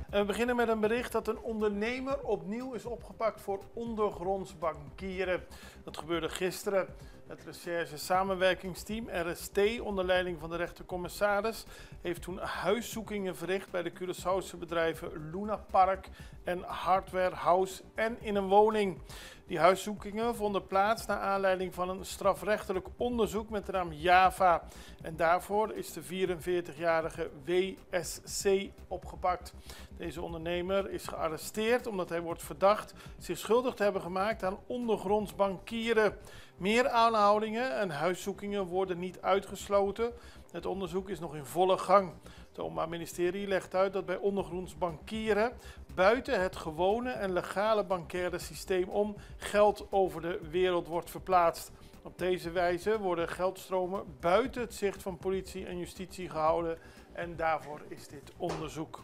En we beginnen met een bericht dat een ondernemer opnieuw is opgepakt voor ondergronds bankieren. Dat gebeurde gisteren. Het Recherche Samenwerkingsteam, RST, onder leiding van de rechtercommissaris, heeft toen huiszoekingen verricht bij de Curaçaose bedrijven Luna Park en Hardware House en in een woning. Die huiszoekingen vonden plaats naar aanleiding van een strafrechtelijk onderzoek met de naam Java. En daarvoor is de 44-jarige WSC opgepakt. Deze ondernemer is gearresteerd omdat hij wordt verdacht zich schuldig te hebben gemaakt aan ondergronds bankieren. Meer aanhoudingen en huiszoekingen worden niet uitgesloten. Het onderzoek is nog in volle gang. Het Openbaar Ministerie legt uit dat bij ondergronds bankieren buiten het gewone en legale bankaire systeem om geld over de wereld wordt verplaatst. Op deze wijze worden geldstromen buiten het zicht van politie en justitie gehouden en daarvoor is dit onderzoek.